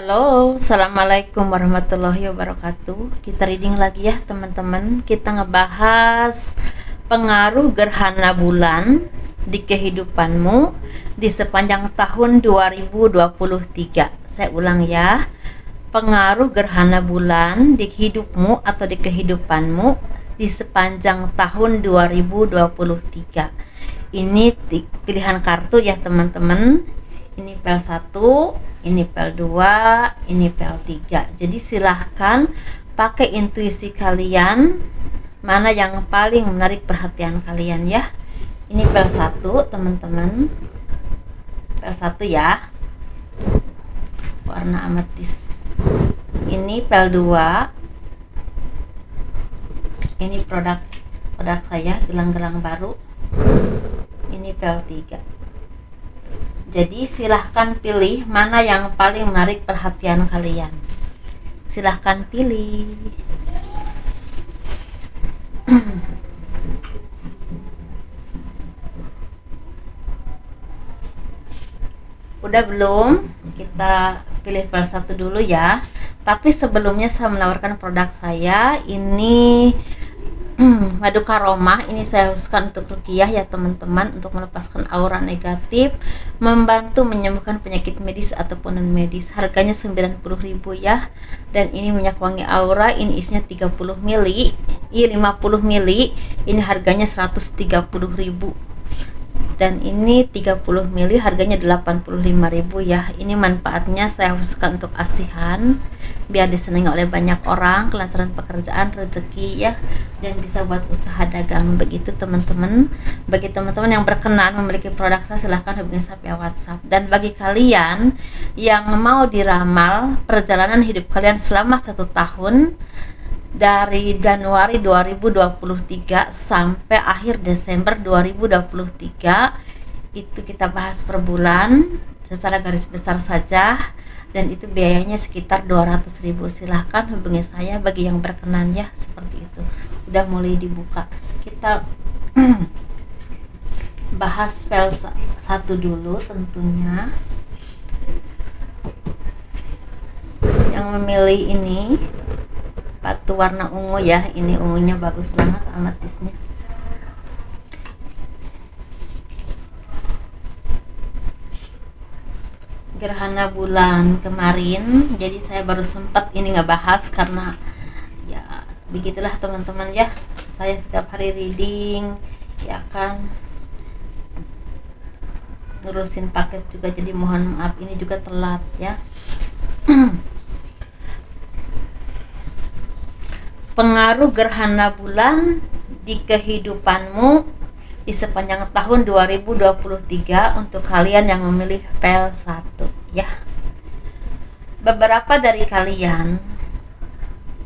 Halo, assalamualaikum warahmatullahi wabarakatuh. Kita reading lagi ya teman-teman. Kita ngebahas pengaruh gerhana bulan di kehidupanmu di sepanjang tahun 2023. Saya ulang ya. Pengaruh gerhana bulan di hidupmu atau di kehidupanmu di sepanjang tahun 2023. Ini pilihan kartu ya teman-teman. Ini pel 1, ini pel 2, ini pel 3. Jadi silahkan pakai intuisi kalian mana yang paling menarik perhatian kalian ya. Ini pel 1 teman-teman. Pel 1 ya. Warna ametis. Ini pel 2. Ini produk saya, gelang-gelang baru. Ini pel 3. Jadi silahkan pilih mana yang paling menarik perhatian kalian. Silahkan pilih. Udah belum? Kita pilih pel 1 dulu ya. Tapi sebelumnya saya menawarkan produk saya. Ini madu karomah. Ini saya khususkan untuk ruqyah ya teman-teman, untuk melepaskan aura negatif, membantu menyembuhkan penyakit medis ataupun non medis. Harganya 90.000 ya. Dan ini minyak wangi aura, ini isinya 30 ml, ini 50 ml, ini harganya 130.000. Dan ini 30 ml harganya 85.000 ya. Ini manfaatnya saya khususkan untuk asihan, biar disenangi oleh banyak orang, kelancaran pekerjaan, rezeki ya, dan bisa buat usaha dagang. Begitu teman-teman. Bagi teman-teman yang berkenan memiliki produk saya, silahkan hubungi saya via WhatsApp. Dan bagi kalian yang mau diramal perjalanan hidup kalian selama 1 tahun, dari Januari 2023 sampai akhir Desember 2023, itu kita bahas per bulan secara garis besar saja, dan itu biayanya sekitar 200.000. Silahkan hubungi saya bagi yang berkenan ya, seperti itu. Udah mulai dibuka. Kita bahas pel 1 dulu tentunya. Yang memilih ini batu warna ungu ya, ini ungunya bagus banget ametisnya. Gerhana bulan kemarin, jadi saya baru sempat ini ngebahas karena ya begitulah teman-teman ya, saya setiap hari reading ya kan, ngurusin paket juga, jadi mohon maaf ini juga telat ya. Pengaruh gerhana bulan di kehidupanmu di sepanjang tahun 2023 untuk kalian yang memilih pel 1 ya. Beberapa dari kalian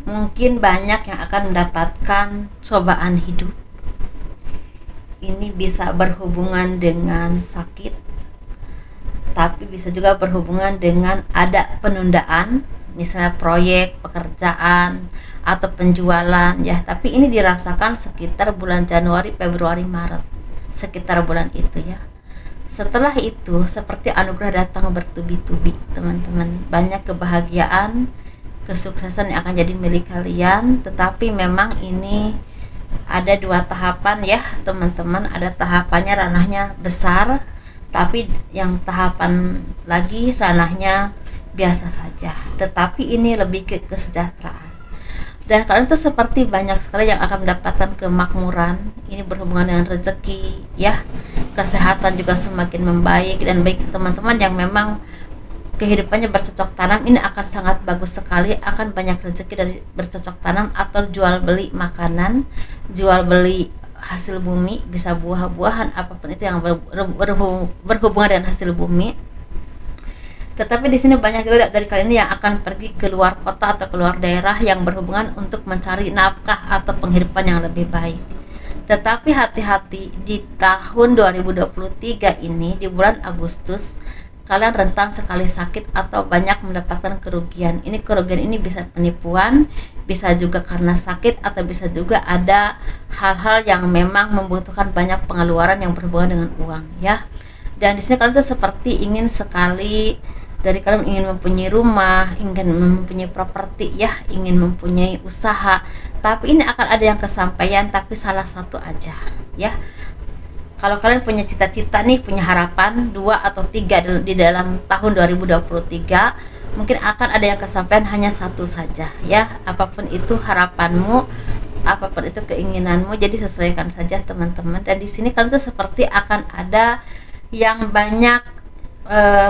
mungkin banyak yang akan mendapatkan cobaan hidup. Ini bisa berhubungan dengan sakit, tapi bisa juga berhubungan dengan ada penundaan, misalnya proyek, pekerjaan, atau penjualan ya. Tapi ini dirasakan sekitar bulan Januari, Februari, Maret, sekitar bulan itu ya. Setelah itu seperti anugerah datang bertubi-tubi teman-teman. Banyak kebahagiaan, kesuksesan yang akan jadi milik kalian. Tetapi memang ini ada 2 tahapan ya teman-teman. Ada tahapannya ranahnya besar, tapi yang tahapan lagi ranahnya biasa saja. Tetapi ini lebih ke kesejahteraan. Dan kalian tuh seperti banyak sekali yang akan mendapatkan kemakmuran. Ini berhubungan dengan rezeki ya. Kesehatan juga semakin membaik. Dan bagi teman-teman yang memang kehidupannya bercocok tanam, ini akan sangat bagus sekali. Akan banyak rezeki dari bercocok tanam atau jual beli makanan, jual beli hasil bumi, bisa buah-buahan, apapun itu yang berhubungan dengan hasil bumi. Tetapi di sini banyak juga dari kalian yang akan pergi ke luar kota atau keluar daerah yang berhubungan untuk mencari nafkah atau penghidupan yang lebih baik. Tetapi hati-hati, di tahun 2023 ini, di bulan Agustus, kalian rentan sekali sakit atau banyak mendapatkan kerugian. Ini kerugian ini bisa penipuan, bisa juga karena sakit, atau bisa juga ada hal-hal yang memang membutuhkan banyak pengeluaran yang berhubungan dengan uang ya. Dan di sini kalian tuh seperti ingin sekali dari kalian ingin mempunyai rumah, ingin mempunyai properti ya, ingin mempunyai usaha, tapi ini akan ada yang kesampaian, tapi salah satu aja ya. Kalau kalian punya cita-cita nih, punya harapan 2 atau 3 di dalam tahun 2023, mungkin akan ada yang kesampaian hanya satu saja ya. Apapun itu harapanmu, apapun itu keinginanmu, jadi sesuaikan saja teman-teman. Dan di sini kalian tuh seperti akan ada yang banyak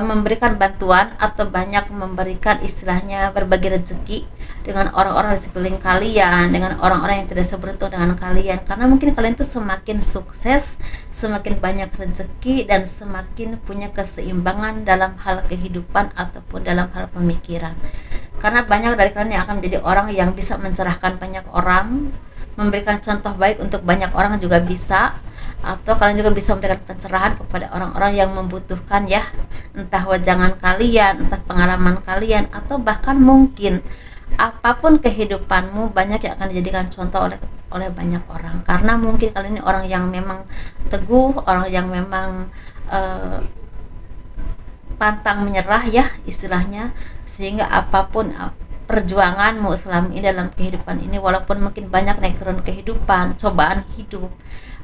memberikan bantuan atau banyak memberikan istilahnya berbagi rezeki dengan orang-orang di sekeliling kalian, dengan orang-orang yang tidak seberuntung dengan kalian, karena mungkin kalian tuh semakin sukses, semakin banyak rezeki, dan semakin punya keseimbangan dalam hal kehidupan ataupun dalam hal pemikiran. Karena banyak dari kalian yang akan menjadi orang yang bisa mencerahkan banyak orang, memberikan contoh baik untuk banyak orang juga bisa, atau kalian juga bisa memberikan pencerahan kepada orang-orang yang membutuhkan ya, entah wajangan kalian, entah pengalaman kalian, atau bahkan mungkin apapun kehidupanmu, banyak yang akan dijadikan contoh oleh banyak orang, karena mungkin kalian ini orang yang memang teguh, orang yang memang pantang menyerah ya istilahnya, sehingga apapun perjuanganmu selama ini dalam kehidupan ini, walaupun mungkin banyak naik turun kehidupan, cobaan hidup,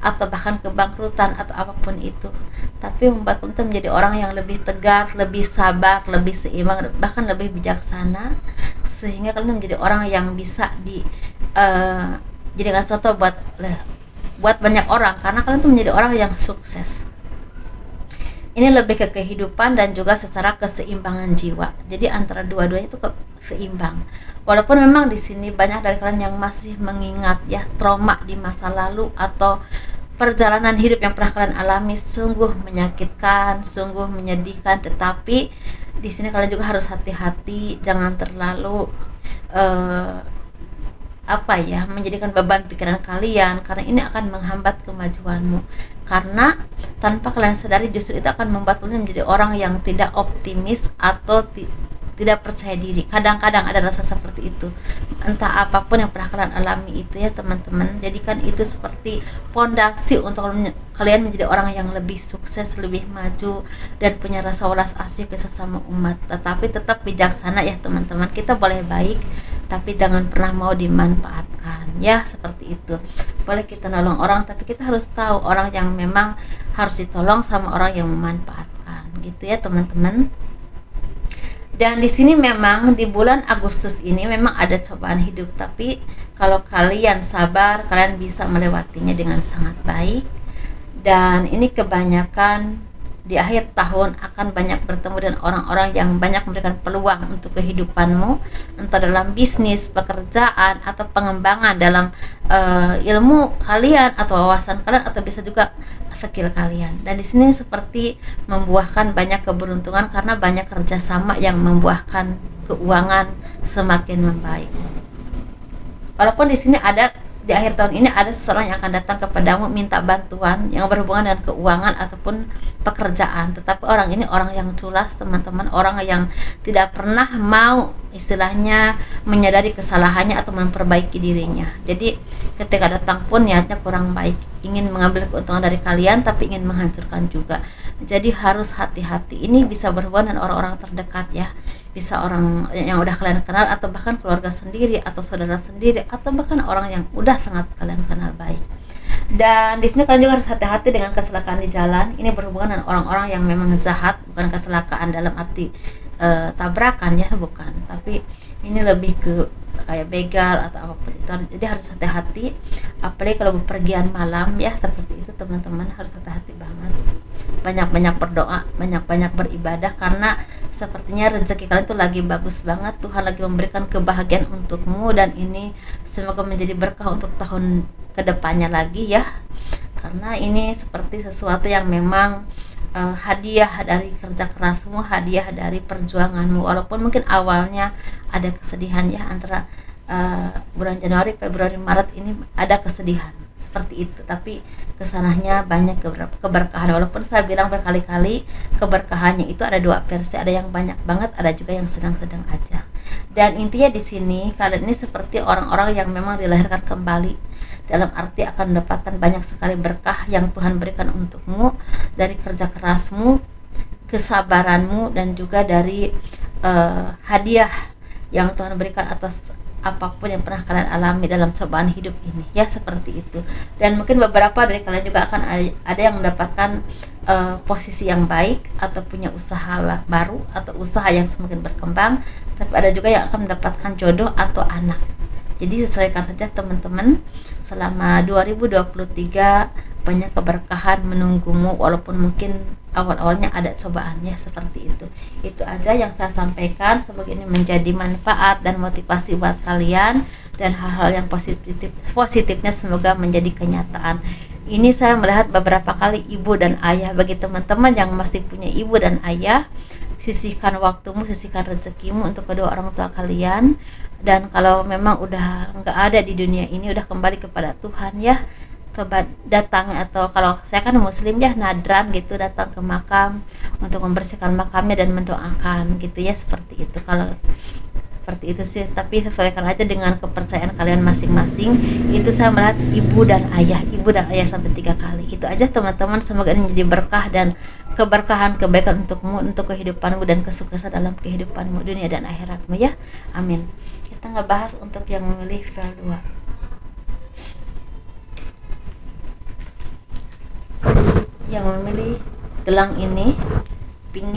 atau bahkan kebangkrutan atau apapun itu, tapi membuat kalian menjadi orang yang lebih tegar, lebih sabar, lebih seimbang, bahkan lebih bijaksana, sehingga kalian menjadi orang yang bisa jadikan contoh buat banyak orang, karena kalian tuh menjadi orang yang sukses. Ini lebih ke kehidupan dan juga secara keseimbangan jiwa. Jadi antara dua-duanya itu seimbang. Walaupun memang di sini banyak dari kalian yang masih mengingat ya trauma di masa lalu atau perjalanan hidup yang pernah kalian alami, sungguh menyakitkan, sungguh menyedihkan, tetapi di sini kalian juga harus hati-hati, jangan terlalu menjadikan beban pikiran kalian, karena ini akan menghambat kemajuanmu. Karena tanpa kalian sadari justru itu akan membuat kalian menjadi orang yang tidak optimis atau tidak percaya diri. Kadang-kadang ada rasa seperti itu, entah apapun yang pernah kalian alami itu ya teman-teman. Jadikan itu seperti pondasi untuk kalian menjadi orang yang lebih sukses, lebih maju, dan punya rasa welas asih ke sesama umat. Tetapi tetap bijaksana ya teman-teman. Kita boleh baik, tapi jangan pernah mau dimanfaatkan ya, seperti itu. Boleh kita nolong orang, tapi kita harus tahu orang yang memang harus ditolong sama orang yang memanfaatkan, gitu ya teman-teman. Dan di sini memang di bulan Agustus ini memang ada cobaan hidup, tapi kalau kalian sabar, kalian bisa melewatinya dengan sangat baik. Dan ini kebanyakan di akhir tahun akan banyak bertemu dengan orang-orang yang banyak memberikan peluang untuk kehidupanmu, entah dalam bisnis, pekerjaan, atau pengembangan dalam ilmu kalian atau wawasan kalian, atau bisa juga skill kalian. Dan di sini seperti membuahkan banyak keberuntungan karena banyak kerjasama yang membuahkan keuangan semakin membaik. Walaupun di sini di akhir tahun ini ada seseorang yang akan datang kepadamu minta bantuan yang berhubungan dengan keuangan ataupun pekerjaan, tetapi orang ini orang yang culas teman-teman, orang yang tidak pernah mau istilahnya menyadari kesalahannya atau memperbaiki dirinya. Jadi ketika datang pun niatnya kurang baik, ingin mengambil keuntungan dari kalian tapi ingin menghancurkan juga. Jadi harus hati-hati. Ini bisa berhubungan dengan orang-orang terdekat ya, bisa orang yang udah kalian kenal, atau bahkan keluarga sendiri atau saudara sendiri, atau bahkan orang yang udah sangat kalian kenal baik. Dan di sini kalian juga harus hati-hati dengan kecelakaan di jalan. Ini berhubungan dengan orang-orang yang memang jahat, bukan kecelakaan dalam arti tabrakan ya, bukan, tapi ini lebih ke kayak begal atau apapun itu. Jadi harus hati-hati, apalagi kalau bepergian malam ya, seperti itu teman-teman, harus hati-hati banget. Banyak-banyak berdoa, banyak-banyak beribadah, karena sepertinya rezeki kalian tuh lagi bagus banget, Tuhan lagi memberikan kebahagiaan untukmu, dan ini semoga menjadi berkah untuk tahun kedepannya lagi ya, karena ini seperti sesuatu yang memang hadiah dari kerja kerasmu, hadiah dari perjuanganmu. Walaupun mungkin awalnya ada kesedihan ya, antara bulan Januari, Februari, Maret ini ada kesedihan seperti itu, tapi kesananya banyak keberkahan. Walaupun saya bilang berkali-kali, keberkahannya itu ada dua versi, ada yang banyak banget, ada juga yang sedang-sedang aja. Dan intinya di sini kalian ini seperti orang-orang yang memang dilahirkan kembali, dalam arti akan mendapatkan banyak sekali berkah yang Tuhan berikan untukmu dari kerja kerasmu, kesabaranmu dan juga dari hadiah yang Tuhan berikan atas apapun yang pernah kalian alami dalam cobaan hidup ini, ya, seperti itu. Dan mungkin beberapa dari kalian juga akan ada yang mendapatkan posisi yang baik atau punya usaha baru atau usaha yang semakin berkembang, tapi ada juga yang akan mendapatkan jodoh atau anak. Jadi sesuaikan saja teman-teman. Selama 2023 banyak keberkahan menunggumu, walaupun mungkin awal-awalnya ada cobaannya, seperti itu. Itu aja yang saya sampaikan, semoga ini menjadi manfaat dan motivasi buat kalian, dan hal-hal yang positifnya semoga menjadi kenyataan. Ini saya melihat beberapa kali ibu dan ayah. Bagi teman-teman yang masih punya ibu dan ayah, sisihkan waktumu, sisihkan rezekimu untuk kedua orang tua kalian. Dan kalau memang udah nggak ada di dunia ini, udah kembali kepada Tuhan, ya, coba datang, atau kalau saya kan muslim, ya, nadran gitu, datang ke makam untuk membersihkan makamnya dan mendoakan gitu, ya, seperti itu. Kalau seperti itu sih, tapi sesuaikan aja dengan kepercayaan kalian masing-masing. Itu saya melihat ibu dan ayah sampai 3 kali. Itu aja teman-teman, semoga ini menjadi berkah dan keberkahan, kebaikan untukmu, untuk kehidupanmu dan kesuksesan dalam kehidupanmu dunia dan akhiratmu, ya, amin. Kita ngebahas untuk yang memilih file 2. Yang memilih gelang ini pink,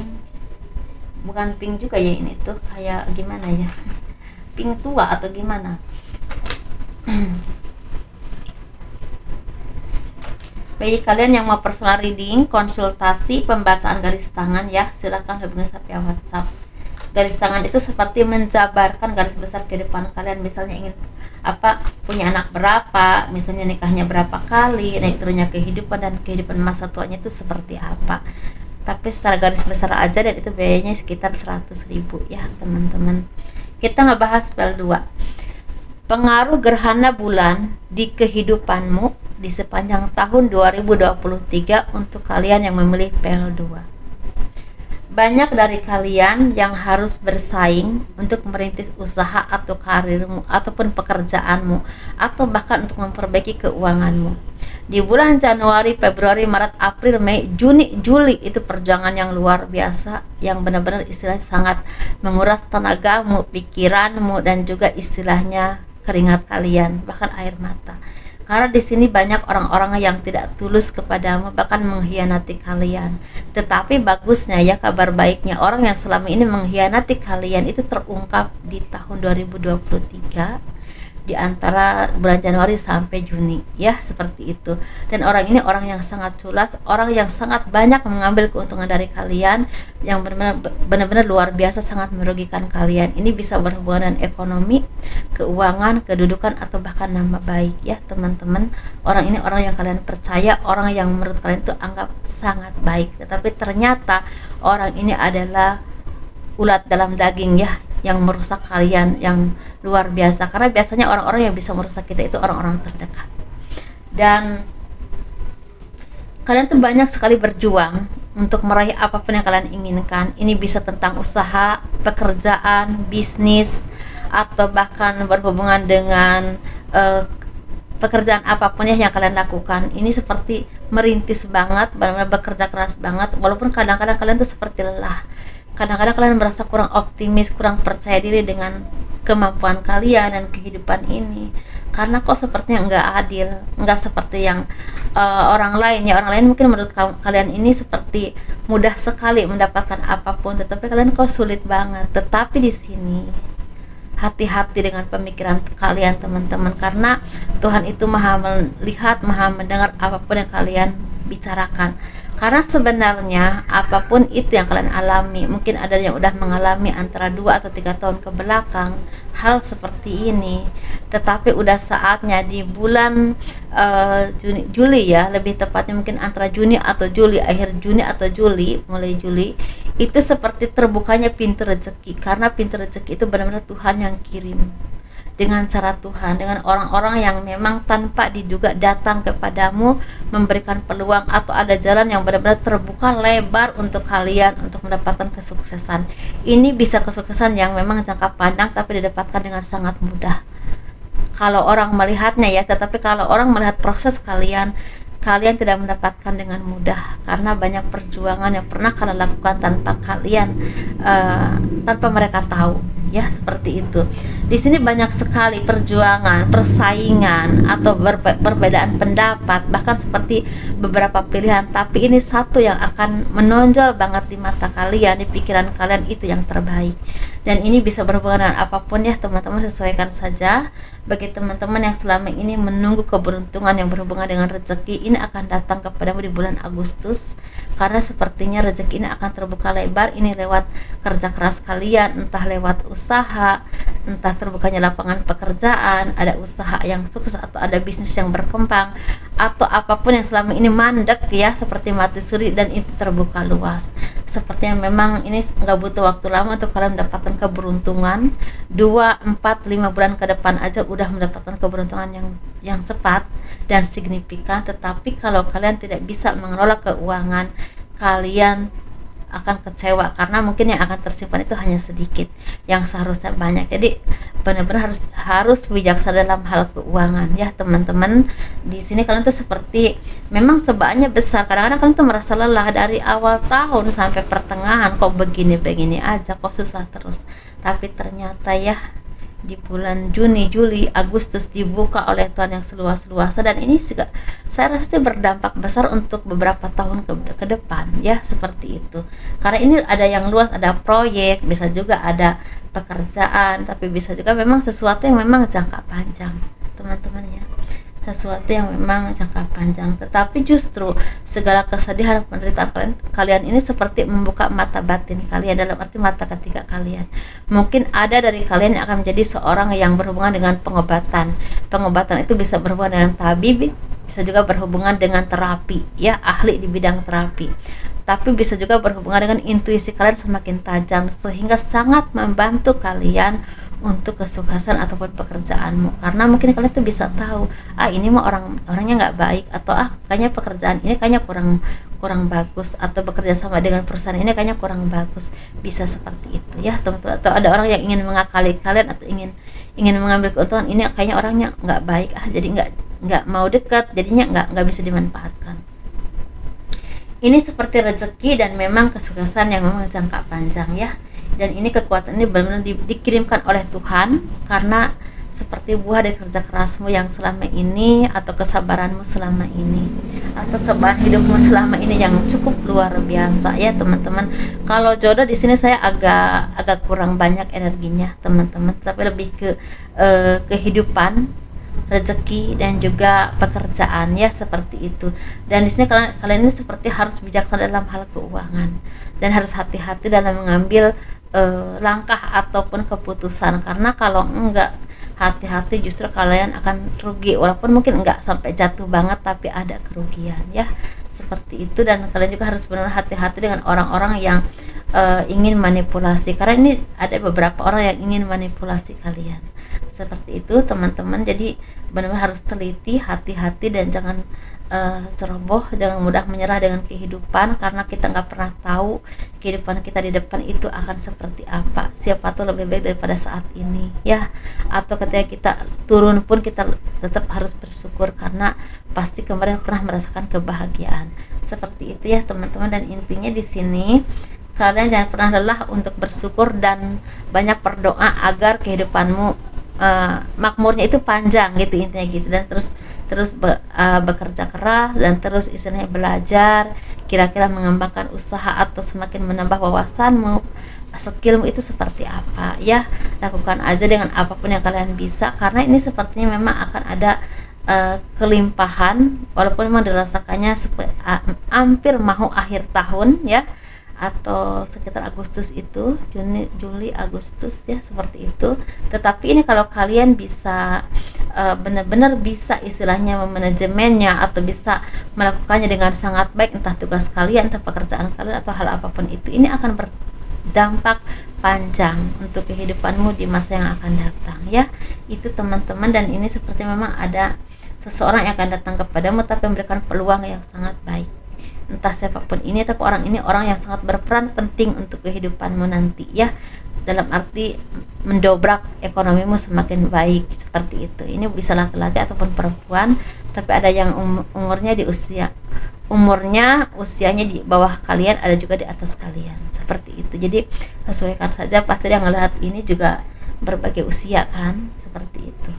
bukan pink juga ya, ini tuh kayak gimana ya, pink tua atau gimana. Bagi kalian yang mau personal reading, konsultasi, pembacaan garis tangan, ya, silakan hubungi saya via WhatsApp. Garis tangan itu seperti menjabarkan garis besar kehidupan kalian. Misalnya ingin punya anak berapa, misalnya nikahnya berapa kali, naik turunnya kehidupan, dan kehidupan masa tuanya itu seperti apa. Tapi secara garis besar aja, dan itu biayanya sekitar 100.000, ya teman-teman. Kita ngebahas spell 2. Pengaruh gerhana bulan di kehidupanmu di sepanjang tahun 2023 untuk kalian yang memilih PL2. Banyak dari kalian yang harus bersaing untuk merintis usaha atau karirmu ataupun pekerjaanmu, atau bahkan untuk memperbaiki keuanganmu. Di bulan Januari, Februari, Maret, April, Mei, Juni, Juli, itu perjuangan yang luar biasa, yang benar-benar istilahnya sangat menguras tenagamu, pikiranmu, dan juga istilahnya keringat kalian, bahkan air mata. Karena di sini banyak orang-orang yang tidak tulus kepadamu, bahkan mengkhianati kalian. Tetapi bagusnya, ya, kabar baiknya, orang yang selama ini mengkhianati kalian itu terungkap di tahun 2023, di antara bulan Januari sampai Juni, ya, seperti itu. Dan orang ini orang yang sangat culas, orang yang sangat banyak mengambil keuntungan dari kalian, yang benar-benar luar biasa, sangat merugikan kalian. Ini bisa berhubungan dengan ekonomi, keuangan, kedudukan, atau bahkan nama baik, ya teman-teman. Orang ini orang yang kalian percaya, orang yang menurut kalian itu anggap sangat baik, tetapi ternyata orang ini adalah ulat dalam daging, ya, yang merusak kalian, yang luar biasa. Karena biasanya orang-orang yang bisa merusak kita itu orang-orang terdekat. Dan kalian tuh banyak sekali berjuang untuk meraih apapun yang kalian inginkan. Ini bisa tentang usaha, pekerjaan, bisnis, atau bahkan berhubungan dengan pekerjaan apapun, ya, yang kalian lakukan. Ini seperti merintis banget, benar-benar bekerja keras banget, walaupun kadang-kadang kalian tuh seperti lelah. Kadang-kadang kalian merasa kurang optimis, kurang percaya diri dengan kemampuan kalian dan kehidupan ini, karena kok sepertinya nggak adil, nggak seperti yang orang lain, ya. Orang lain mungkin menurut kalian ini seperti mudah sekali mendapatkan apapun, tetapi kalian kok sulit banget. Tetapi di sini hati-hati dengan pemikiran kalian, teman-teman, karena Tuhan itu maha melihat, maha mendengar apapun yang kalian bicarakan. Karena sebenarnya apapun itu yang kalian alami, mungkin ada yang udah mengalami antara 2 atau 3 tahun ke belakang hal seperti ini, tetapi udah saatnya di bulan Juli, ya, lebih tepatnya mungkin antara Juni atau Juli, akhir Juni atau Juli, mulai Juli, itu seperti terbukanya pintu rezeki. Karena pintu rezeki itu benar-benar Tuhan yang kirim, dengan cara Tuhan, dengan orang-orang yang memang tanpa diduga datang kepadamu, memberikan peluang, atau ada jalan yang benar-benar terbuka lebar untuk kalian untuk mendapatkan kesuksesan. Ini bisa kesuksesan yang memang jangka panjang tapi didapatkan dengan sangat mudah kalau orang melihatnya, ya. Tetapi kalau orang melihat proses kalian kalian tidak mendapatkan dengan mudah, karena banyak perjuangan yang pernah kalian lakukan tanpa mereka tahu, ya, seperti itu. Di sini banyak sekali perjuangan, persaingan, atau perbedaan pendapat, bahkan seperti beberapa pilihan, tapi ini satu yang akan menonjol banget di mata kalian, di pikiran kalian, itu yang terbaik. Dan ini bisa berhubungan dengan apapun, ya teman-teman, sesuaikan saja. Bagi teman-teman yang selama ini menunggu keberuntungan yang berhubungan dengan rezeki, ini akan datang kepadamu di bulan Agustus, karena sepertinya rezeki ini akan terbuka lebar. Ini lewat kerja keras kalian, entah lewat usaha, entah terbukanya lapangan pekerjaan, ada usaha yang sukses, atau ada bisnis yang berkembang, atau apapun yang selama ini mandek, ya, seperti mati suri, dan itu terbuka luas. Sepertinya memang ini nggak butuh waktu lama untuk kalian mendapatkan keberuntungan. 2, 4, 5 bulan ke depan aja udah mendapatkan keberuntungan yang cepat dan signifikan. Tetapi kalau kalian tidak bisa mengelola keuangan, kalian akan kecewa, karena mungkin yang akan tersimpan itu hanya sedikit, yang seharusnya banyak. Jadi benar-benar harus bijaksana dalam hal keuangan, ya teman-teman. Di sini kalian tuh seperti memang cobaannya besar. Kadang-kadang kalian tuh merasa lelah dari awal tahun sampai pertengahan, kok begini-begini aja, kok susah terus. Tapi ternyata, ya, di bulan Juni, Juli, Agustus dibuka oleh Tuhan yang seluas-luasnya, dan ini juga saya rasa sih berdampak besar untuk beberapa tahun ke depan, ya, seperti itu. Karena ini ada yang luas, ada proyek, bisa juga ada pekerjaan, tapi bisa juga memang sesuatu yang memang jangka panjang, teman-teman, ya, sesuatu yang memang jangka panjang. Tetapi justru segala kesedihan, penderitaan kalian ini seperti membuka mata batin kalian, dalam arti mata ketiga kalian. Mungkin ada dari kalian yang akan menjadi seorang yang berhubungan dengan pengobatan. Pengobatan itu bisa berhubungan dengan tabib, bisa juga berhubungan dengan terapi, ya, ahli di bidang terapi. Tapi bisa juga berhubungan dengan intuisi kalian semakin tajam, sehingga sangat membantu kalian untuk kesuksesan ataupun pekerjaanmu. Karena mungkin kalian tuh bisa tahu, ini mah orangnya nggak baik, atau kayaknya pekerjaan ini kayaknya kurang bagus, atau bekerja sama dengan perusahaan ini kayaknya kurang bagus. Bisa seperti itu, ya teman-teman. Atau ada orang yang ingin mengakali kalian, atau ingin mengambil keuntungan, ini kayaknya orangnya nggak baik, jadi nggak mau dekat, jadinya nggak bisa dimanfaatkan. Ini seperti rezeki dan memang kesuksesan yang memang jangka panjang, ya. Dan ini kekuatan ini benar-benar dikirimkan oleh Tuhan, karena seperti buah dari kerja kerasmu yang selama ini, atau kesabaranmu selama ini, atau cobaan hidupmu selama ini yang cukup luar biasa, ya teman-teman. Kalau jodoh di sini saya agak kurang banyak energinya, teman-teman, tapi lebih ke kehidupan, rezeki, dan juga pekerjaan, ya, seperti itu. Dan di sini kalian ini seperti harus bijaksana dalam hal keuangan, dan harus hati-hati dalam mengambil langkah ataupun keputusan, karena kalau enggak hati-hati justru kalian akan rugi, walaupun mungkin enggak sampai jatuh banget, tapi ada kerugian, ya, seperti itu. Dan kalian juga harus benar hati-hati dengan orang-orang yang ingin manipulasi, karena ini ada beberapa orang yang ingin manipulasi kalian, seperti itu teman-teman. Jadi benar-benar harus teliti, hati-hati, dan jangan ceroboh, jangan mudah menyerah dengan kehidupan, karena kita nggak pernah tahu kehidupan kita di depan itu akan seperti apa. Siapa tahu lebih baik daripada saat ini, ya. Atau ketika kita turun pun kita tetap harus bersyukur, karena pasti kemarin pernah merasakan kebahagiaan, seperti itu, ya teman-teman. Dan intinya di sini kalian jangan pernah lelah untuk bersyukur dan banyak berdoa agar kehidupanmu makmurnya itu panjang, gitu intinya, gitu. Dan terus bekerja keras, dan terus istilahnya belajar, kira-kira mengembangkan usaha atau semakin menambah wawasanmu, skillmu itu seperti apa, ya. Lakukan aja dengan apapun yang kalian bisa, karena ini sepertinya memang akan ada kelimpahan, walaupun memang dirasakannya hampir mau akhir tahun, ya, atau sekitar Agustus itu, Juni, Juli, Agustus, ya, seperti itu. Tetapi ini kalau kalian bisa benar-benar bisa istilahnya memanajemennya, atau bisa melakukannya dengan sangat baik, entah tugas kalian, entah pekerjaan kalian, atau hal apapun itu, ini akan berdampak panjang untuk kehidupanmu di masa yang akan datang, ya, itu teman-teman. Dan ini seperti memang ada seseorang yang akan datang kepadamu, tapi memberikan peluang yang sangat baik, entah siapapun ini, tapi orang ini orang yang sangat berperan penting untuk kehidupanmu nanti, ya, dalam arti mendobrak ekonomimu semakin baik, seperti itu. Ini bisa laki-laki ataupun perempuan, tapi ada yang umurnya di usianya di bawah kalian, ada juga di atas kalian, seperti itu. Jadi sesuaikan saja, pasti yang ngelihat ini juga berbagai usia kan, seperti itu.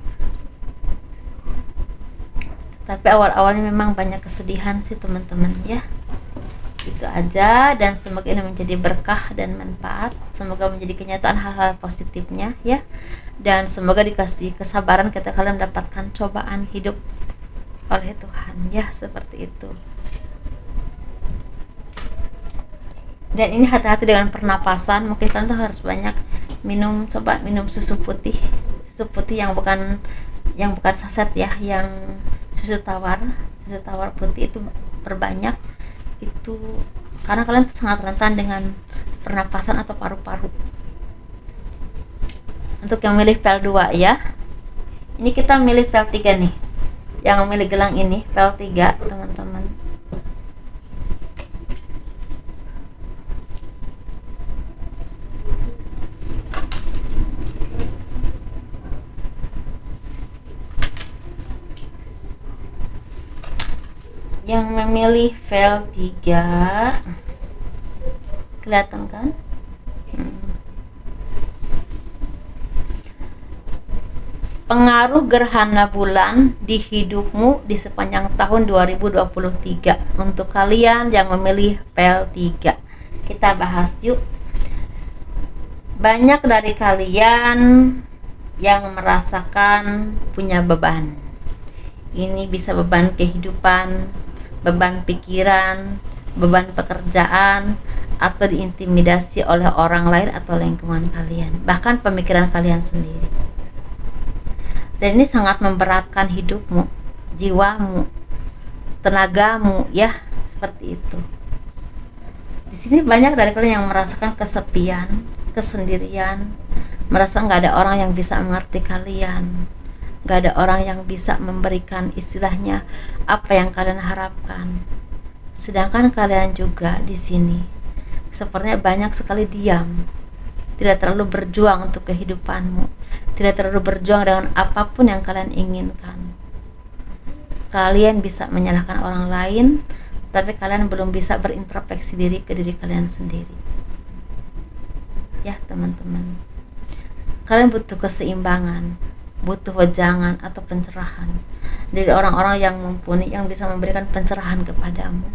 Tapi awal-awalnya memang banyak kesedihan sih teman-teman ya. Itu aja, dan semoga ini menjadi berkah dan manfaat, semoga menjadi kenyataan hal-hal positifnya ya, dan semoga dikasih kesabaran ketika kalian mendapatkan cobaan hidup oleh Tuhan ya, seperti itu. Dan ini hati-hati dengan pernapasan, mungkin kalian tuh harus banyak coba minum susu putih yang bukan saset ya, yang susu tawar putih itu perbanyak itu, karena kalian sangat rentan dengan pernapasan atau paru-paru. Untuk yang milih pel 2 ya, ini kita milih pel 3 nih, yang milih gelang ini pel 3 teman-teman. Yang memilih pel 3 kelihatan kan? Pengaruh gerhana bulan di hidupmu di sepanjang tahun 2023 untuk kalian yang memilih pel 3. Kita bahas yuk. Banyak dari kalian yang merasakan punya beban. Ini bisa beban kehidupan, beban pikiran, beban pekerjaan, atau diintimidasi oleh orang lain atau lingkungan kalian, bahkan pemikiran kalian sendiri. Dan ini sangat memberatkan hidupmu, jiwamu, tenagamu ya, seperti itu. Di sini banyak dari kalian yang merasakan kesepian, kesendirian, merasa nggak ada orang yang bisa mengerti kalian, gak ada orang yang bisa memberikan istilahnya apa yang kalian harapkan. Sedangkan kalian juga di sini sepertinya banyak sekali diam, tidak terlalu berjuang untuk kehidupanmu, tidak terlalu berjuang dengan apapun yang kalian inginkan. Kalian bisa menyalahkan orang lain, tapi kalian belum bisa berintrospeksi diri ke diri kalian sendiri ya teman-teman. Kalian butuh keseimbangan, butuh wejangan atau pencerahan dari orang-orang yang mumpuni, yang bisa memberikan pencerahan kepadamu.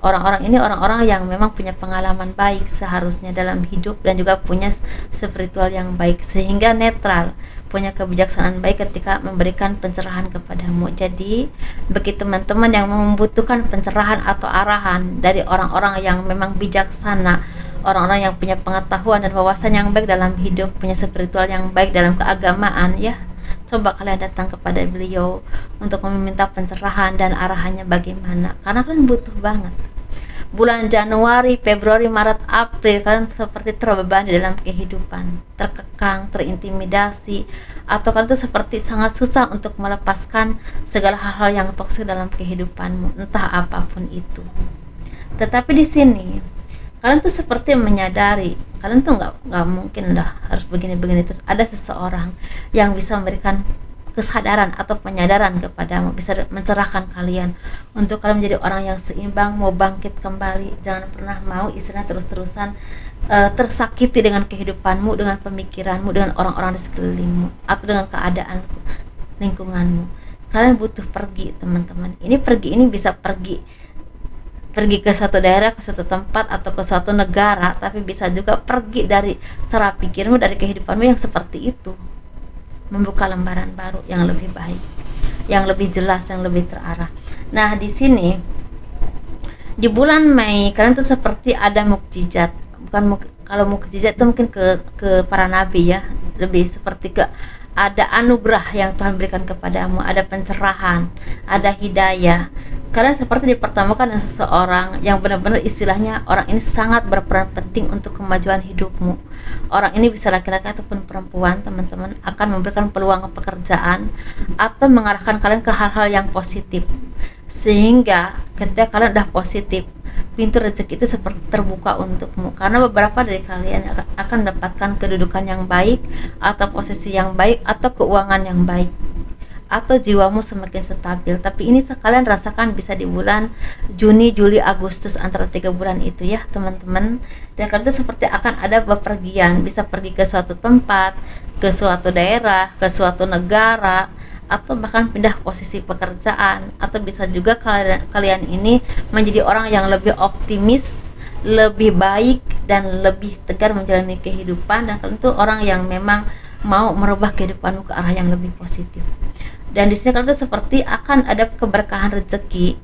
Orang-orang ini orang-orang yang memang punya pengalaman baik seharusnya dalam hidup, dan juga punya spiritual yang baik, sehingga netral, punya kebijaksanaan baik ketika memberikan pencerahan kepadamu. Jadi bagi teman-teman yang membutuhkan pencerahan atau arahan dari orang-orang yang memang bijaksana, orang-orang yang punya pengetahuan dan wawasan yang baik dalam hidup, punya spiritual yang baik dalam keagamaan ya, coba kalian datang kepada beliau untuk meminta pencerahan dan arahannya bagaimana, karena kalian butuh banget. Bulan Januari, Februari, Maret, April kalian seperti terbebani dalam kehidupan, terkekang, terintimidasi, atau kalian tuh seperti sangat susah untuk melepaskan segala hal-hal yang toksik dalam kehidupanmu, entah apapun itu. Tetapi di sini kalian tuh seperti menyadari kalian tuh nggak mungkin dah harus begini-begini. Terus ada seseorang yang bisa memberikan kesadaran atau penyadaran kepadamu, bisa mencerahkan kalian untuk kalian menjadi orang yang seimbang, mau bangkit kembali. Jangan pernah mau istilah terus-terusan tersakiti dengan kehidupanmu, dengan pemikiranmu, dengan orang-orang di sekelilingmu, atau dengan keadaan lingkunganmu. Kalian butuh pergi teman-teman. Ini bisa pergi ke suatu daerah, ke suatu tempat, atau ke suatu negara, tapi bisa juga pergi dari cara pikirmu, dari kehidupanmu yang seperti itu, membuka lembaran baru yang lebih baik, yang lebih jelas, yang lebih terarah. Nah di sini di bulan Mei kalian tuh seperti ada mukjizat, kalau mukjizat itu mungkin ke para nabi ya, lebih seperti ke ada anugerah yang Tuhan berikan kepadamu, ada pencerahan, ada hidayah. Kalian seperti dipertemukan dengan seseorang yang benar-benar istilahnya orang ini sangat berperan penting untuk kemajuan hidupmu. Orang ini bisa laki-laki ataupun perempuan teman-teman, akan memberikan peluang pekerjaan atau mengarahkan kalian ke hal-hal yang positif, sehingga ketika kalian udah positif, pintu rezeki itu seperti terbuka untukmu, karena beberapa dari kalian akan mendapatkan kedudukan yang baik, atau posisi yang baik, atau keuangan yang baik, atau jiwamu semakin stabil. Tapi ini sekalian rasakan bisa di bulan Juni, Juli, Agustus, antara 3 bulan itu ya teman-teman. Dan kalian itu seperti akan ada bepergian, bisa pergi ke suatu tempat, ke suatu daerah, ke suatu negara, atau bahkan pindah posisi pekerjaan, atau bisa juga kalian ini menjadi orang yang lebih optimis, lebih baik, dan lebih tegar menjalani kehidupan. Dan kalian itu orang yang memang mau merubah kehidupanmu ke arah yang lebih positif. Dan di sini kalian itu seperti akan ada keberkahan rezeki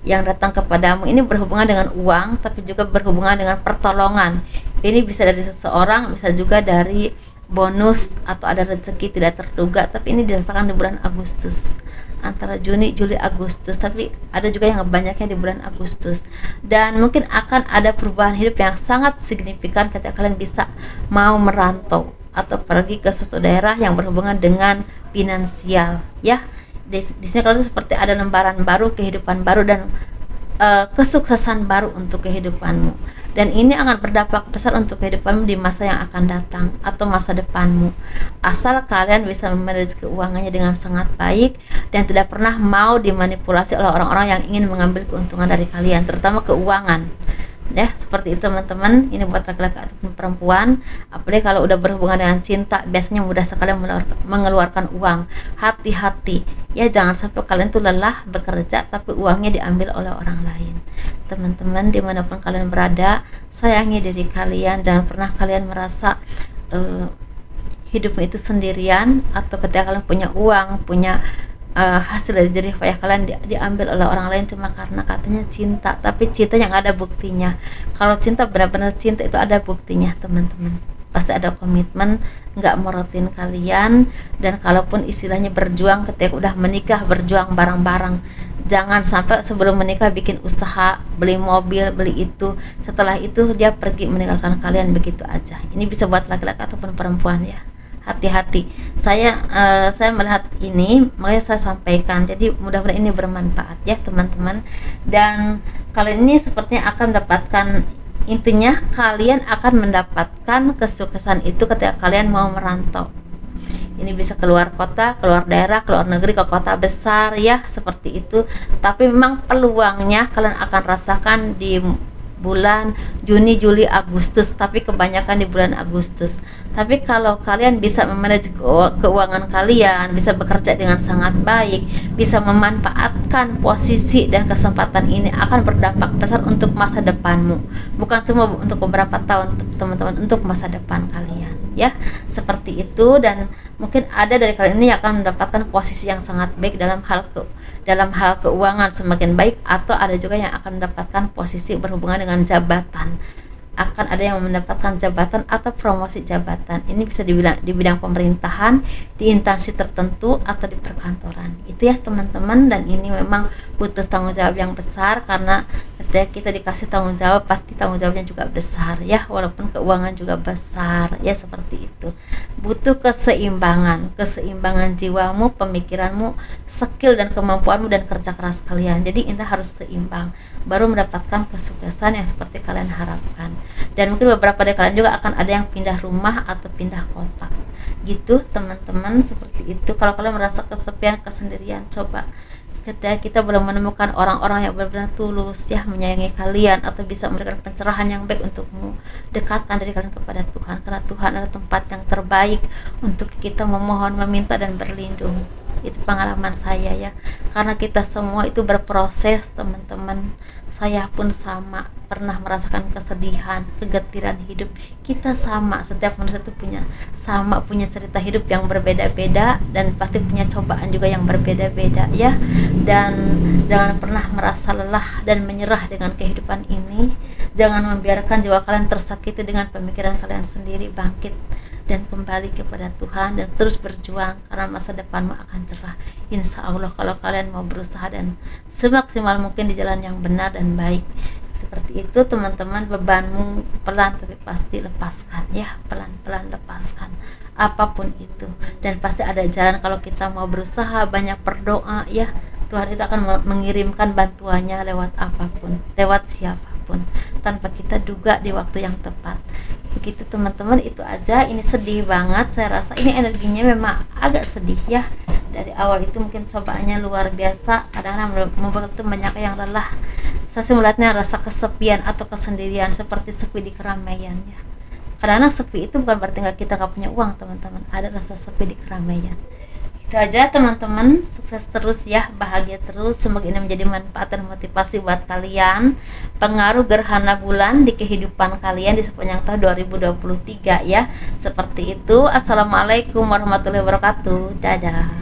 yang datang kepadamu. Ini berhubungan dengan uang, tapi juga berhubungan dengan pertolongan. Ini bisa dari seseorang, bisa juga dari bonus, atau ada rezeki tidak terduga. Tapi ini dirasakan di bulan Agustus, antara Juni, Juli, Agustus. Tapi ada juga yang banyaknya di bulan Agustus. Dan mungkin akan ada perubahan hidup yang sangat signifikan ketika kalian bisa mau merantau atau pergi ke suatu daerah yang berhubungan dengan finansial ya. Di sini kalian seperti ada lembaran baru, kehidupan baru, dan kesuksesan baru untuk kehidupanmu. Dan ini akan berdampak besar untuk kehidupanmu di masa yang akan datang atau masa depanmu, asal kalian bisa memanage keuangannya dengan sangat baik dan tidak pernah mau dimanipulasi oleh orang-orang yang ingin mengambil keuntungan dari kalian, terutama keuangan ya. Seperti itu teman-teman, ini buat laki-laki ataupun perempuan. Apalagi kalau udah berhubungan dengan cinta, biasanya mudah sekali mengeluarkan uang. Hati-hati ya, jangan sampai kalian tuh lelah bekerja tapi uangnya diambil oleh orang lain. Teman-teman dimanapun kalian berada, sayangi diri kalian. Jangan pernah kalian merasa hidupmu itu sendirian, atau ketika kalian punya uang, punya hasil dari jerih payah kalian diambil oleh orang lain cuma karena katanya cinta. Tapi cinta yang ada buktinya. Kalau cinta benar-benar cinta itu ada buktinya teman-teman, pasti ada komitmen, nggak merotin kalian. Dan kalaupun istilahnya berjuang, ketika udah menikah berjuang bareng-bareng. Jangan sampai sebelum menikah bikin usaha, beli mobil, beli itu, setelah itu dia pergi meninggalkan kalian begitu aja. Ini bisa buat laki-laki ataupun perempuan ya. Hati-hati. Saya melihat ini, makanya saya sampaikan. Jadi mudah-mudahan ini bermanfaat ya teman-teman. Dan kalian ini sepertinya akan mendapatkan, intinya kalian akan mendapatkan kesuksesan itu ketika kalian mau merantau. Ini bisa keluar kota, keluar daerah, keluar negeri, ke kota besar ya, seperti itu. Tapi memang peluangnya kalian akan rasakan di bulan Juni, Juli, Agustus, tapi kebanyakan di bulan Agustus. Tapi kalau kalian bisa memanage keuangan kalian, bisa bekerja dengan sangat baik, bisa memanfaatkan posisi dan kesempatan ini, akan berdampak besar untuk masa depanmu. Bukan cuma untuk beberapa tahun teman-teman, untuk masa depan kalian ya. Seperti itu. Dan mungkin ada dari kalian ini yang akan mendapatkan posisi yang sangat baik dalam hal keuangan semakin baik, atau ada juga yang akan mendapatkan posisi berhubungan dengan jabatan. Akan ada yang mendapatkan jabatan atau promosi jabatan. Ini bisa di bidang pemerintahan, di instansi tertentu, atau di perkantoran. Itu ya teman-teman. Dan ini memang butuh tanggung jawab yang besar, karena ketika kita dikasih tanggung jawab, pasti tanggung jawabnya juga besar ya, walaupun keuangan juga besar ya. Seperti itu. Butuh keseimbangan jiwamu, pemikiranmu, skill dan kemampuanmu, dan kerja keras kalian. Jadi intinya harus seimbang, baru mendapatkan kesuksesan yang seperti kalian harapkan. Dan mungkin beberapa dari kalian juga akan ada yang pindah rumah atau pindah kota gitu teman-teman. Seperti itu. Kalau kalian merasa kesepian, kesendirian, coba ketika kita belum menemukan orang-orang yang benar-benar tulus ya menyayangi kalian, atau bisa memberikan pencerahan yang baik untukmu, dekatkan diri kalian kepada Tuhan, karena Tuhan adalah tempat yang terbaik untuk kita memohon, meminta, dan berlindung. Itu pengalaman saya ya, karena kita semua itu berproses teman-teman. Saya pun sama, pernah merasakan kesedihan, kegetiran hidup. Kita sama, setiap manusia itu punya cerita hidup yang berbeda-beda, dan pasti punya cobaan juga yang berbeda-beda ya. Dan jangan pernah merasa lelah dan menyerah dengan kehidupan ini. Jangan membiarkan jiwa kalian tersakiti dengan pemikiran kalian sendiri. Bangkit dan kembali kepada Tuhan, dan terus berjuang, karena masa depanmu akan cerah insya Allah kalau kalian mau berusaha dan semaksimal mungkin di jalan yang benar dan baik. Seperti itu teman-teman. Bebanmu pelan tapi pasti lepaskan ya, pelan-pelan lepaskan apapun itu, dan pasti ada jalan kalau kita mau berusaha, banyak berdoa ya. Tuhan itu akan mengirimkan bantuannya lewat apapun, lewat siapapun, tanpa kita duga, di waktu yang tepat. Begitu teman-teman, itu aja. Ini sedih banget, saya rasa ini energinya memang agak sedih ya. Dari awal itu mungkin cobaannya luar biasa, kadang-kadang membuat banyak yang lelah. Saya sih melihatnya rasa kesepian atau kesendirian, seperti sepi di keramaian ya. Kadang-kadang sepi itu bukan berarti kita nggak punya uang teman-teman, ada rasa sepi di keramaian. Itu aja teman-teman, sukses terus ya, bahagia terus, semoga ini menjadi manfaat dan motivasi buat kalian. Pengaruh gerhana bulan di kehidupan kalian di sepanjang tahun 2023 ya, seperti itu. Assalamualaikum warahmatullahi wabarakatuh, dadah.